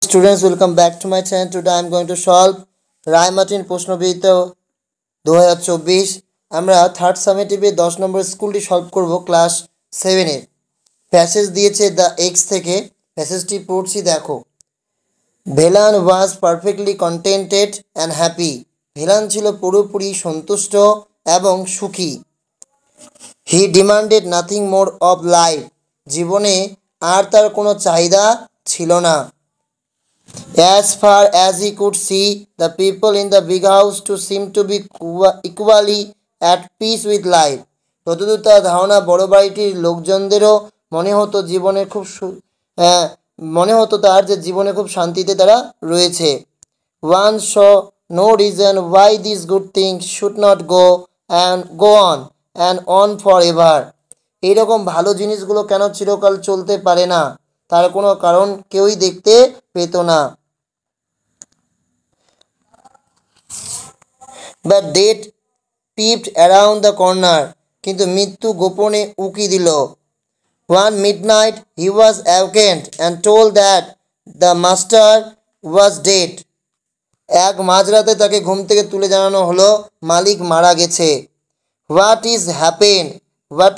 Students, welcome back to my channel. Today I am going to solve Ray Martin প্রশ্নবিদ্যা 2024 আমরা third সামেটিভে 10 নম্বর স্কুলটি solve করব class 7 এর passage দিয়েছে the x থেকে প্যাসেজটি পড়ছি দেখো Velan was perfectly contented and happy Velan ছিল পুরোপুরি সন্তুষ্ট এবং সুখী he demanded nothing more of life জীবনে আর তার কোনো চাহিদা ছিল না As far as he could see, the people in the big house to seem to be equally at peace with life. যতদূর তার ধারণা বড় বাড়িটির লোকজনদেরও মনে হতো তার যে জীবনে খুব শান্তিতে তারা রয়েছে One saw no reason why these good things should not go on forever. এইরকম ভালো জিনিসগুলো কেন চিরকাল চলতে পারে না তার কোনো কারণ কেউই দেখতে পেত না But death peeped around the corner. কিন্তু মৃত্যু গোপনে উকি দিল One midnight he was awakened and told that the master was dead. এক মাঝরাতে তাকে ঘুম থেকে তুলে জানানো হলো মালিক মারা গেছে What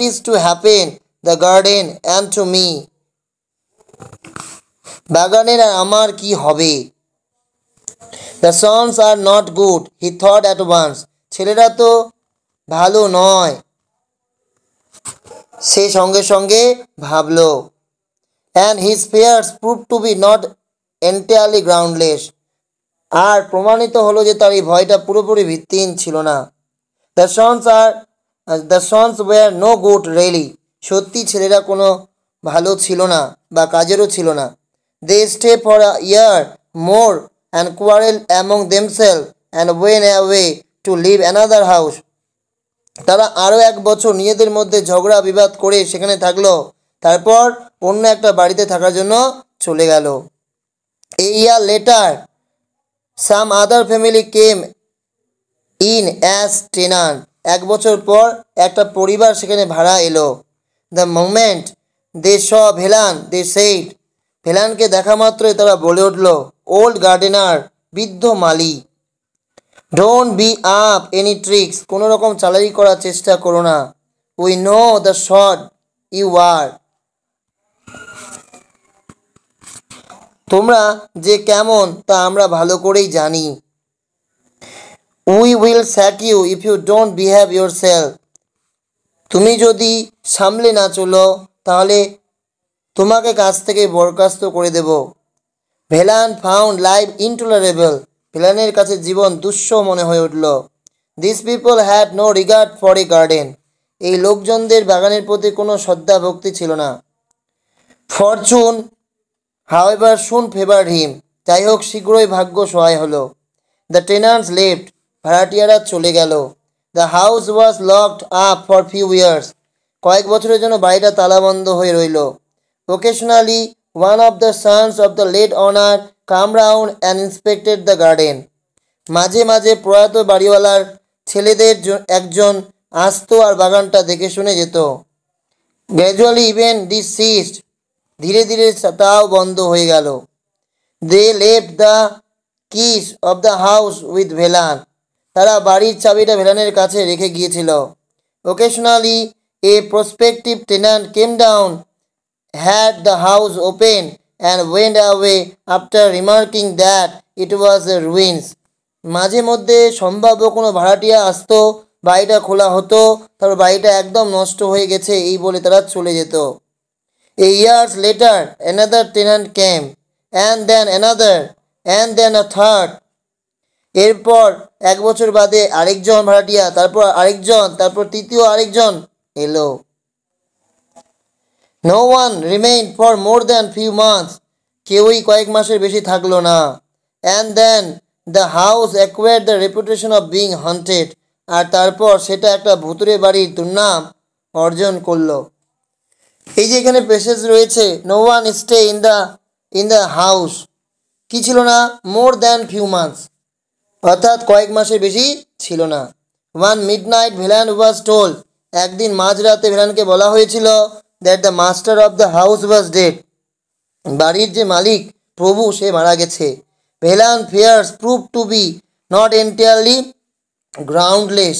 is to happen the garden and to me? বাগানের আর আমার কি হবে The sons are not good, he thought at once. ছেলেরা তো ভালো নয় সে সঙ্গে সঙ্গে ভাবলো And his fears proved to be not entirely groundless. আর প্রমাণিত হলো যে তার এই ভয়টা পুরোপুরি ভিত্তিহীন ছিল না The sons were no good really. সত্যি ছেলেরা কোনো ভালো ছিল না বা কাজেরও ছিল না They stayed for a year more and quarreled among themselves and went away to live another house. তারা আরও এক বছর নিজেদের মধ্যে ঝগড়া বিবাদ করে সেখানে থাকলো তারপর অন্য একটা বাড়িতে থাকার জন্য চলে গেল A year later some other family came in as tenant. এক বছর পর একটা পরিবার সেখানে ভাড়া এলো The moment they saw Velan they said ভেলানকে দেখা মাত্রই তারা বলে উঠল ওল্ড গার্ডেনার বৃদ্ধ মালি don't be up any tricks কোনো রকম চালাকি করার চেষ্টা করো না we know the sort you are তোমরা যে কেমন তা আমরা ভালো করেই জানি we will sack you if you don't behave yourself তুমি যদি সামলে না চলো তাহলে তোমাকে কাছ থেকে বরখাস্ত করে দেব ভেলান ফাউন্ড লাইফ ইনটলারেবল ভেলানের কাছে জীবন দুঃসহ মনে হয়ে উঠল this people had no regard for a garden এই লোকজনদের বাগানের প্রতি কোনো শ্রদ্ধা ভক্তি ছিল না fortune however soon favoured him যাই হোক শীঘ্রই ভাগ্য সহায় হলো দ্য টেনান্টস লেফট ভাড়াটিয়ারা চলে গেল the house was locked up for few years কয়েক বছরের জন্য বাড়িটা তালাবন্ধ হয়ে রইল Occasionally, one of the sons of the late owner came round and inspected the garden. মাঝে মাঝে প্রয়াত বাড়িওয়ালার ছেলেদের একজন আসতো আর বাগানটা দেখে শুনে যেত Gradually even this ceased. ধীরে ধীরে তাও বন্ধ হয়ে গেল They left the keys of the house with Velan তারা বাড়ির চাবিটা ভেলানের কাছে রেখে গিয়েছিল Occasionally, a prospective tenant came down had the house open and went away after remarking that it was a ruins. মাঝে মধ্যে সম্ভাব্য কোনো ভাড়াটিয়া আসতো বাড়িটা খোলা হতো তারপর বাড়িটা একদম নষ্ট হয়ে গেছে এই বলে তারা চলে যেত A years later another tenant came and then another and then a third. এরপর এক বছর বাদে আরেকজন ভাড়াটিয়া তারপর আরেকজন তারপর তৃতীয় আরেকজন এলো No one remained for more than few months. কেউই কয়েক মাসের বেশি থাকলো না And then the house acquired the reputation of being haunted. আর তারপর সেটা একটা ভুতুড়ে বাড়ির দুর্নাম অর্জন করলো এই যে এখানে প্যাসেজ রয়েছে No one stay in the house কি ছিল না more than few months অর্থাৎ কয়েক মাসের বেশি ছিল না One midnight Velan was told একদিন মাঝরাতে ভেলানকে বলা হয়েছিল that the master of the house was dead বাড়ির যে মালিক প্রভু সে মারা গেছে। Velan fears prove to be not entirely groundless.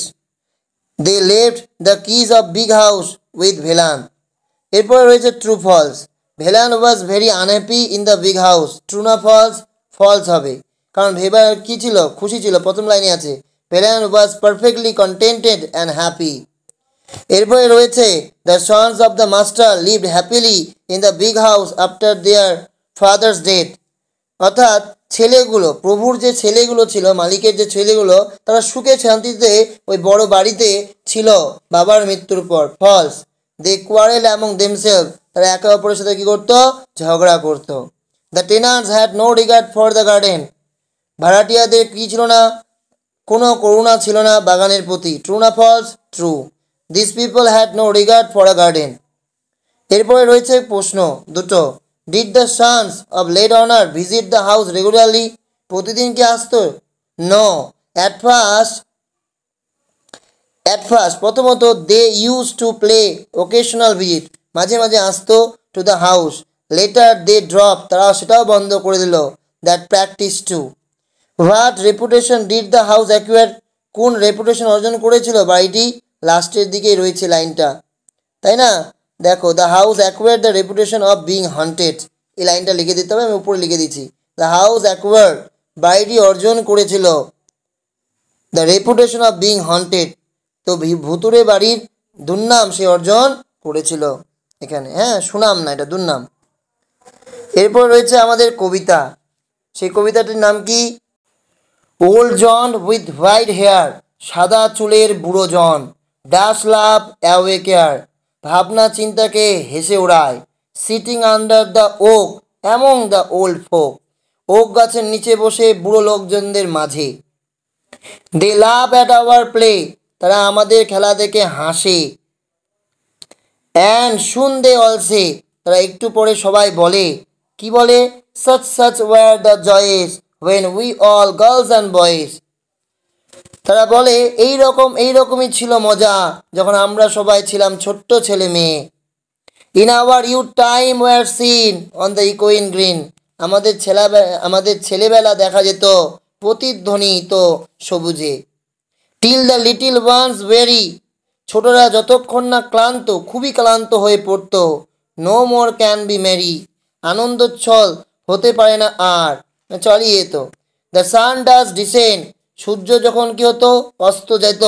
They left the keys of big house with Velan. এরপরে রয়েছে true false. Velan was very unhappy in the big house. True না false? False হবে, কারণ ভেবার কী ছিল? খুশি ছিল। প্রথম লাইনে আছে Velan was perfectly contented and happy. এরপরে রয়েছে the sons of the master lived happily in the big house after their father's death. অর্থাৎ ছেলেগুলো, প্রভুর যে ছেলেগুলো ছিল, মালিকের যে ছেলেগুলো, তারা সুখে শান্তিতে ওই বড় বাড়িতে ছিল বাবার মৃত্যুর পর। False. They quarrel among themselves. তারা একে অপরের সাথে কী করতো? ঝগড়া করতো। The tenants had no regard for the garden. ভাড়াটিয়াদের কী ছিল না? কোনো করুণা ছিল না বাগানের প্রতি। ট্রু না false? True. This people had no regard for a garden. এরপরে রয়েছে প্রশ্ন দুটো। Did the sons of landowner visit the house regularly? প্রতিদিন কি আসতো? নো। অ্যাট ফার্স্ট প্রথমত they use to play occasional visit, মাঝে মাঝে আসতো to the house. Later they drop, তারা সেটাও বন্ধ করে দিল that practice too. What reputation did the house acquire? কোন রেপুটেশন অর্জন করেছিল বাড়িটি? লাস্টের দিকেই রয়েছে লাইনটা, তাই না? দেখো, the house acquired the reputation of being haunted. এই লাইনটা লিখে দিতে হবে, আমি উপরে লিখে দিচ্ছি। দ্য হাউস অ্যাকোয়ার্ড, বাড়িটি অর্জন করেছিল the reputation of being haunted, তো ভুতুরে বাড়ির দুর্নাম সে অর্জন করেছিল এখানে। হ্যাঁ, সুনাম না, এটা দুর্নাম। এরপর রয়েছে আমাদের কবিতা। সেই কবিতাটির নাম কি? Old John with white hair. সাদা চুলের বুড়ো জন। Dash laugh away care. ভাবনা চিন্তাকে হেসে ওড়ায়। Sitting under the oak among the old folk. Oak গাছের নিচে বসে বুড়ো লোকজনদের মাঝে। They laugh at our play, তারা আমাদের খেলা দেখে হাসে। অ্যান্ড শুন দে অলসে, তারা একটু পরে সবাই বলে। কি বলে? such were the joys when we all girls and boys। তারা বলে এইরকমই ছিল মজা যখন আমরা সবাই ছিলাম ছোট্ট ছেলে মেয়ে। In our youth time were seen on the ইকোইন গ্রিন, আমাদের ছেলেবেলা দেখা যেত প্রতিধ্বনিত সবুজে। Till the little ones weary, ছোটরা যতক্ষণ না ক্লান্ত, খুবই ক্লান্ত হয়ে পড়ত। No more can be merry, আনন্দোচ্ছল হতে পারে না আর, চালিয়ে যেত। দ্য সান ডাজ ডিসেন্ড, সূর্য যখন কি হতো? অস্ত যেত।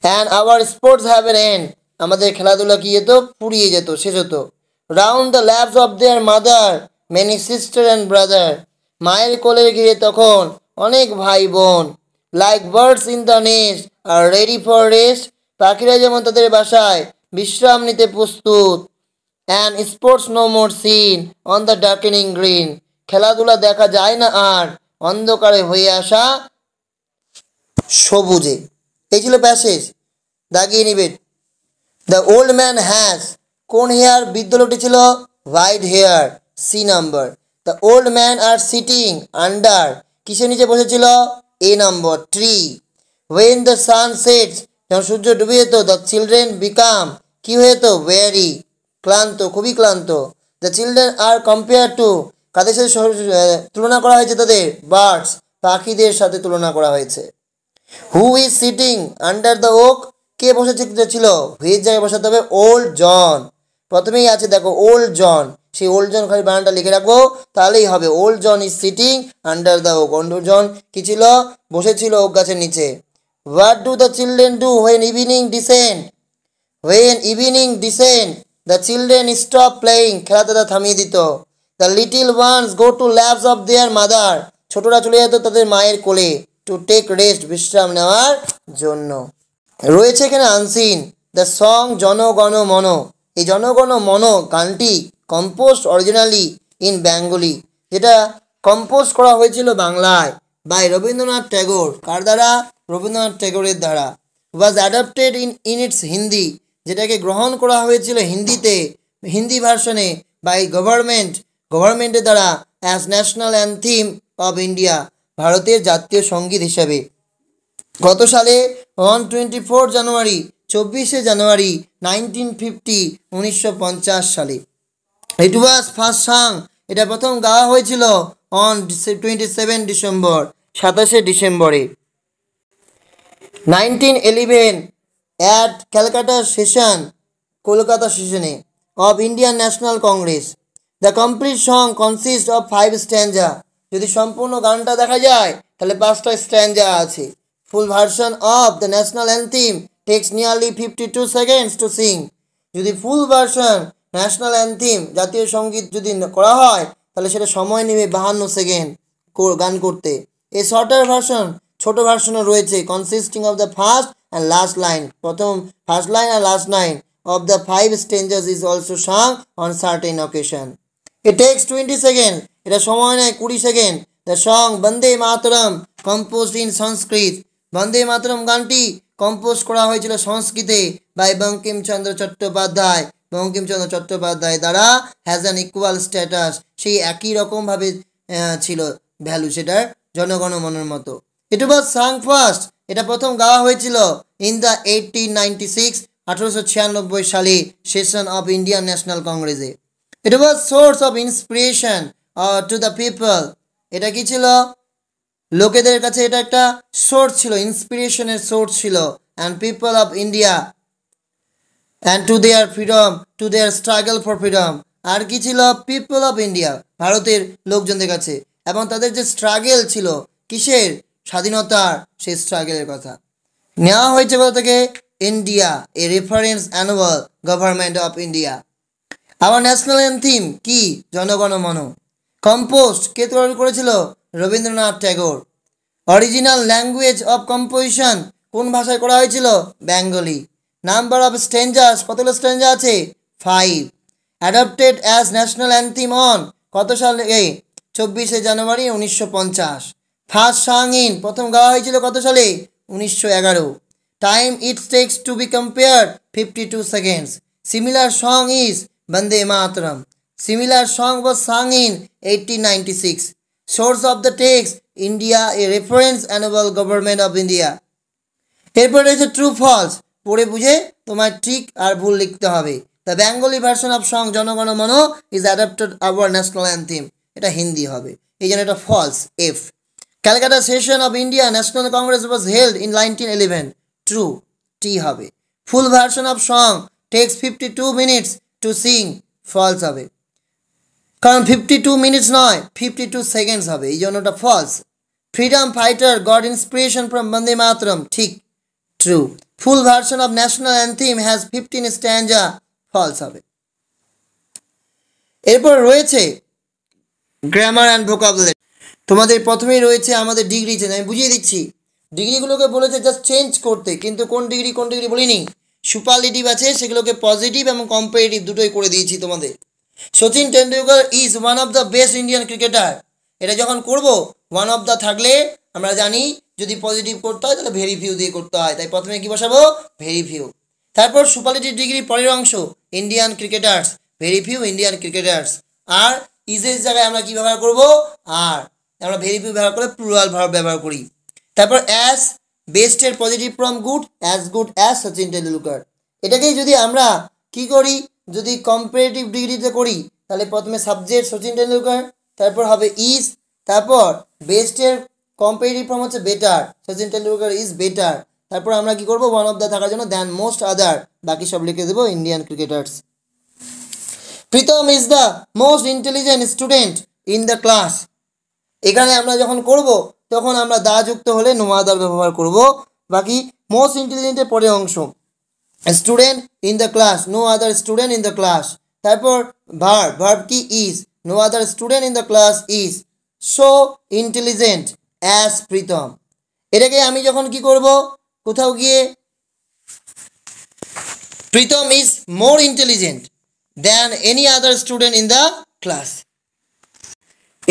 And our sports have an end, আমাদের খেলাধুলা কি যেত? ফুরিয়ে যেত, শেষ হতো। Round the laps of their mother many sister and brother, মায়ের কোলের ঘিরে তখন অনেক ভাই বোন। Like birds in the nest are ready for rest, পাখিরা যেমন তাদের বাসায় বিশ্রাম নিতে প্রস্তুত। And sports no more seen on the darkening green, খেলাধুলা দেখা যায় না আর অন্ধকারে হয়ে আসা সবুজে। এই ছিল প্যাসেজ, দাগিয়ে নিবে। দ্য ওল্ড ম্যান হ্যাজ, কোন হেয়ার? বৃদ্ধ লোকটি ছিল white hair, C number. The old man are sitting under, কিসের নিচে বসেছিল? A number, tree. When the sun sets, যখন সূর্য ডুবে যেত, দ্য চিলড্রেন বিকাম, কি হয়ে যেত? ওয়ারি, ক্লান্ত, খুবই ক্লান্ত। The children are compare to, কাদের সাথে তুলনা করা হয়েছে? তাদের বার্ডস, পাখিদের সাথে তুলনা করা হয়েছে। Who is sitting under the oak, কে বসেছে ছিল? হুইয়ের জায়গায় বসাতে হবে ওল্ড জন। প্রথমেই আছে দেখো ওল্ড জন, সেই ওল্ড জন খালি বানানটা লিখে রাখবো, তাহলেই হবে। Old John is sitting under the oak, old John কি ছিল? বসেছিল ওক গাছের নিচে। What do the children do when evening descend, when evening descend the children stop playing, খেলা তারা থামিয়ে দিত। The little ones go to laps of their mother, ছোটরা চলে যেত তাদের মায়ের কোলে। টু টেক রেস্ট, বিশ্রাম নেওয়ার জন্য। রয়েছে এখানে আনসিন দ্য সং জনগণ মন, এই জনগণ মন গানটি কম্পোজড অরিজিনালি ইন বেঙ্গলি, যেটা কম্পোজ করা হয়েছিল বাংলায় বাই রবীন্দ্রনাথ ট্যাগোর। কার দ্বারা? রবীন্দ্রনাথ ট্যাগোরের দ্বারা। ওয়াজ অ্যাডাপ্টেড ইন ইটস হিন্দি, যেটাকে গ্রহণ করা হয়েছিল হিন্দিতে, হিন্দি ভার্সনে বাই গভর্নমেন্টের দ্বারা as national anthem of India, ভারতের জাতীয় সঙ্গীত হিসাবে। গত সালে 24 জানুয়ারি 1950 সালে। ইট ওয়াজ ফার্স্ট সাং এটা প্রথম গাওয়া হয়েছিল অন 27 ডিসেম্বর, 27শে ডিসেম্বরে 1911 at Calcutta session, কলকাতা সেশনে of Indian National Congress. The complete song consists of 5 stanza. যদি সম্পূর্ণ গানটা দেখা যায় তাহলে 5টা স্ট্যাঞ্জা আছে। ফুল version of the national anthem takes nearly 52 seconds two Singh. যদি ফুল ভার্সন ন্যাশনাল অ্যান্থেম জাতীয় সঙ্গীত যদি করা হয় তাহলে সেটা সময় নেবে 52 সেকেন্ড গান করতে। এই শর্টার ভার্সন, ছোট ভার্সনও রয়েছে, consisting of the first and last line, প্রথম ফার্স্ট লাইন আর last line of the 5 stanzas is also sung on certain occasion. It takes 20 seconds. এটা সময় নেয় 20 second. The song Bande Mataram composed in Sanskrit. Bande Mataram গানটি compose করা হয়েছিল সংস্কৃতে by Bankimchandra Chattopadhyay. Bankimchandra Chattopadhyay দ্বারা has an equal status. সেই একই রকম ভাবে ছিল ভ্যালু সেটার জনগণমনের মতো। It was sung first. এটা প্রথম গাওয়া হয়েছিল in the 1896 1896 সালে সেশন অফ ইন্ডিয়ান ন্যাশনাল কংগ্রেসে। It was source of inspiration to the people. এটা কি ছিল? লোকেদের কাছে এটা একটা সোর্স ছিল, ইন্সপিরেশনের সোর্স ছিল। And people of India and to their freedom, to their struggle for freedom. আর কি ছিল? পিপল অফ ইন্ডিয়া, ভারতের লোকজনদের কাছে, এবং তাদের যে স্ট্রাগল ছিল কিসের? স্বাধীনতার, সেই স্ট্রাগলের কথা নেওয়া হয়েছে কোথা থেকে? India, A reference annual government of India. আবার ন্যাশনাল অ্যান্থেম কি? জনগণমন। কম্পোস্ট কে তৈরি করেছিল? Rabindranath Tagore. Original language of composition কোন ভাষায় করা হয়েছিল? বেঙ্গলি। নাম্বার অফ স্ট্যাঞ্জাস, কতগুলো স্ট্যাঞ্জা আছে? 5। Adapted as national anthem on কত সালে? 24শে জানুয়ারি 1950। ফার্স্ট সাং ইন, প্রথম গাওয়া হয়েছিল কত সালে? 1911। Time it takes to be compared 52 seconds. Similar song is Bande Mataram. Similar song was sung in 1896. Source of the text India, a reference annual government of India. এরপর রয়েছে true false, পড়ে বুঝে তোমার ঠিক আর ভুল লিখতে হবে। The Bengali version of song Janaganamana is adapted our national anthem, এটা হিন্দি হবে, এই জন্য এটা false, F. Calcutta session of India National Congress was held in 1911, true, T হবে। Full version of song takes 52 minutes to sing, false হবে, কারণ 52 মিনিটস নয় 52 সেকেন্ডস হবে, এই জন্য ওটা false. Freedom fighter got inspiration from Bande Mataram, ঠিক, true. Full version of national anthem has 15 stanza, false হবে। এরপর রয়েছে গ্রামার অ্যান্ড ভোকাবুলারি। তোমাদের প্রথমেই রয়েছে আমাদের ডিগ্রি চেঞ্জ, আমি বুঝিয়ে দিচ্ছি। ডিগ্রিগুলোকে বলেছে জাস্ট চেঞ্জ করতে, কিন্তু কোন ডিগ্রি বলিনি। সুপারলেটিভ আছে, সেগুলোকে পজিটিভ এবং কম্পারেটিভ দুটোই করে দিয়েছি তোমাদের। Sachin Tendulkar is one of the best Indian cricketer. এটা যখন করব ওয়ান অফ দ্য থাকলে আমরা জানি যদি পজিটিভ করতে হয় তাহলে ভেরি ফিউ দিয়ে করতে হয়, তাই প্রথমে কি বসাবো? Very few. তারপর সুপারলেটিভ ডিগ্রি পরের অংশ Indian cricketers, very few Indian cricketers. আর ইজের জায়গায় আমরা কি ব্যবহার করব? আর আমরা ভেরি ফিউ ব্যবহার করে প্লুরাল ভার্ব ব্যবহার করি। তারপর অ্যাজ, বেস্টের positive form good, as good as Sachin Tendulkar. এটাকেই যদি আমরা কি করি, যদি কম্পারেটিভ ডিগ্রিতে করি তাহলে প্রথমে সাবজেক্ট সচিন টেন্ডুলকার, তারপর হবে ইজ, তারপর বেস্টের কম্পারেটিভ ফর্ম হচ্ছে better, Sachin Tendulkar is better. তারপর আমরা কি করব? ওয়ান অফ দ্য থাকার জন্য দ্যান মোস্ট আদার, বাকি সব লিখে দেবো Indian cricketers. Pritam is the most intelligent student in the class. এখানে আমরা যখন করব তখন আমরা দা যুক্ত হলে নো আদার ব্যবহার করব। বাকি মোস্ট ইন্টেলিজেন্টের পরের অংশ student in the class, no other student in the class. তারপর ভার্ব, ভার্ব কি? Is, no other student in the class is so intelligent as Pritam. এটাকে আমি যখন কি করব, কোথাও গিয়ে Pritam is more intelligent than any other student in the class.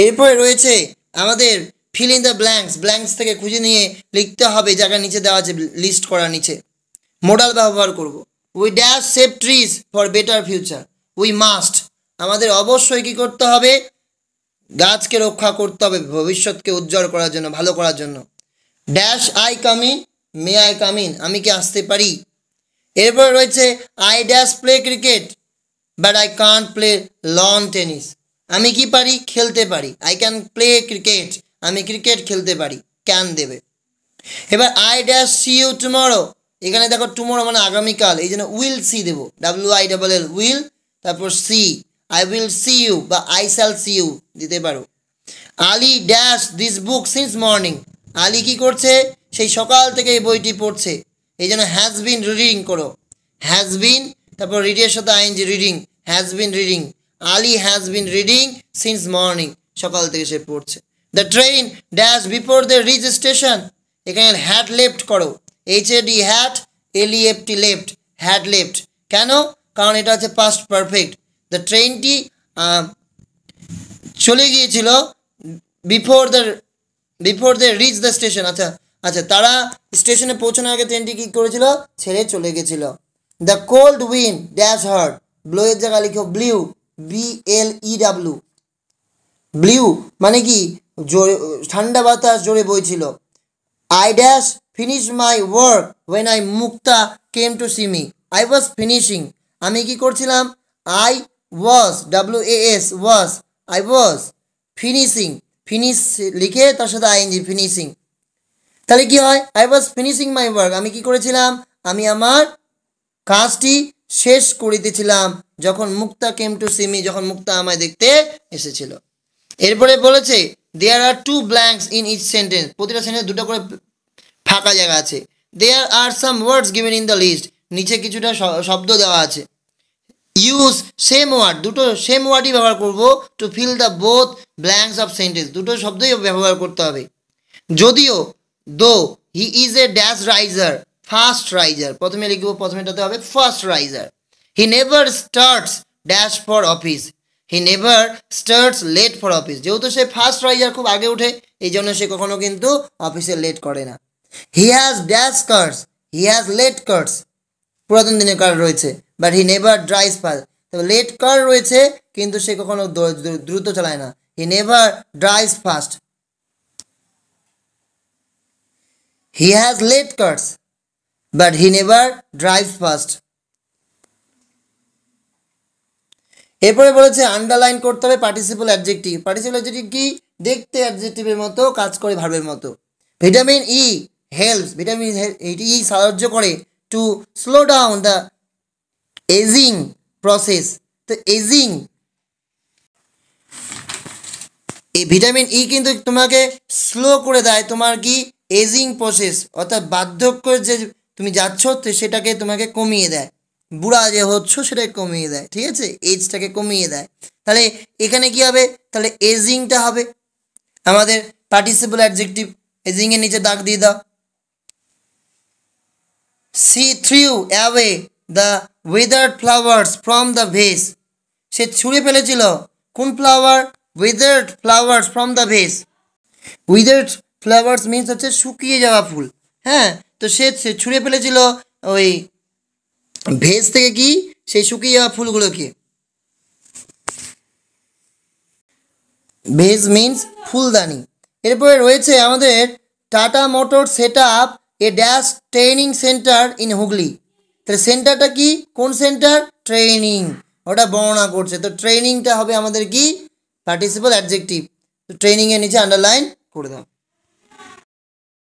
এরপরে রয়েছে আমাদের fill in the blanks, blanks থেকে খুঁজে নিয়ে লিখতে হবে, জায়গার নিচে দেওয়া আছে লিস্ট করার নিচে। মোডাল ব্যবহার করব। We dash save trees for better future, we must, আমাদের অবশ্যই কি করতে হবে? গাছকে রক্ষা করতে হবে ভবিষ্যৎকে উজ্জ্বল করার জন্য, ভালো করার জন্য। Dash I come in, may I come in, আমি কি আসতে পারি? এরপর রয়েছে I dash play cricket but I can't play lawn tennis, আমি কি পারি, খেলতে পারি। আই ক্যান প্লে ক্রিকেট, আমি ক্রিকেট খেলতে পারি, ক্যান দেবে। এবার I dash see you tomorrow, এখানে দেখো টুমরো মানে আগামীকাল, এই জন্য উইল সি দেবো, WILL উইল, তারপর see, I will see you বা আই শ্যাল সি ইউ দিতে পারো। Ali dash this book since morning, Ali কি করছে, সেই সকাল থেকে এই বইটি পড়ছে, এই জন্য হ্যাজ বিন রিডিং করো, হ্যাজ বিন, তারপর রিডের সাথে ING, reading, has been reading, Ali has been reading since morning, সকাল থেকে সে পড়ছে। The train dash before the reach station, এখানে হ্যাড লেফট করো, HAD had, LEFT left, had left, কেন, কারণ এটা হচ্ছে পাস্ট পারফেক্ট। দ্য ট্রেনটি চলে গিয়েছিল before the reach the station, আচ্ছা তারা স্টেশনে পৌঁছানোর আগে ট্রেনটি কী করেছিল, ছেড়ে চলে গেছিল। The cold wind dash hard, ব্লোয়ের জায়গা লিখো ব্লিউ, BLEW, ব্লিউ মানে কি, জোরে ঠান্ডা বাতাস জোরে বইছিল। I dash finish my work when I Mukta came to see me, I was finishing, আমি কি করছিলাম, I was, WAS was, I was finishing, finish লিখে তার সাথে আইএনজি, ফিনিশিং, তাহলে কি হয়, I was finishing my work, আমি কি করেছিলাম, আমি আমার কাজটি শেষ করিতেছিলাম যখন Mukta came to see me, যখন মুক্তা আমায় দেখতে এসেছিল। এরপরে বলেছে there are 2 blanks in each sentence, প্রতিটা সেন্টেন্সে দুটো করে ফাঁকা জায়গা আছে। There are some words given in the list, নিচে কিছুটা শব্দ দেওয়া আছে। ইউজ সেম ওয়ার্ড, দুটো সেম ওয়ার্ডই ব্যবহার করব, to fill the both blanks of sentence, দুটো শব্দই ব্যবহার করতে হবে। যদিও, though he is a dash riser, fast riser, প্রথমে লিখব, প্রথমেটাতে হবে first riser. He never starts dash for office, he never starts late for office, যেহেতু সে ফার্স্ট রাইজার, খুব আগে উঠে, এই জন্য সে কখনো কিন্তু অফিসে লেট করে না। He has dash cars, he has late cars, পুরাতন দিনে কার রয়েছে, but he never drives fast, তবে লেট কার রয়েছে কিন্তু সে কখনো দ্রুত চালায় না, he never drives fast. He has late cars but he never drives fast. এরপরে বলেছে আন্ডারলাইন করতে হবে পার্টিসিপল অ্যাডজেক্টিভ। পার্টিসিপল অ্যাডজেক্টিভ কি, দেখতে অ্যাডজেক্টিভের মতো, কাজ করে ভার্বের মতো। Vitamin E helps, vitamin E সাহায্য করে to slow down the aging process, তো এজিং, এই ভিটামিন ই কিন্তু তোমাকে স্লো করে দেয় তোমার কি এজিং প্রসেস, অর্থাৎ বার্ধক্যের যে তুমি যাচ্ছ সেটাকে তোমাকে কমিয়ে দেয়, বুড়া যে হচ্ছ সেটাকে কমিয়ে দেয়, ঠিক আছে, এজটাকে কমিয়ে দেয়। তাহলে এখানে কি হবে, তাহলে এজিংটা হবে আমাদের পার্টিসিপল অ্যাডজেক্টিভ, এজিংয়ের নিচে দাগ দিয়ে দাও। She threw away the withered flowers from the vase, সে ছুঁড়ে ফেলেছিল কোন flower, withered flowers from the vase. Withered flowers means হচ্ছে শুকিয়ে যাওয়া ফুল, হ্যাঁ, তো সে ছুঁড়ে ফেলেছিল ওই ভেস থেকে কি, সেই শুকিয়ে যাওয়া ফুলগুলোকে। ভেজ মিনস ফুলদানি। এরপরে রয়েছে আমাদের tata motor set up a dash training centre in Hooghly, তাহলে সেন্টারটা কি, কোন সেন্টার, ট্রেনিং, ওটা বর্ণনা করছে, তো ট্রেনিংটা হবে আমাদের কি পার্টিসিপল অ্যাডজেক্টিভ, তো ট্রেনিংয়ের নিচে আন্ডারলাইন করে দাও।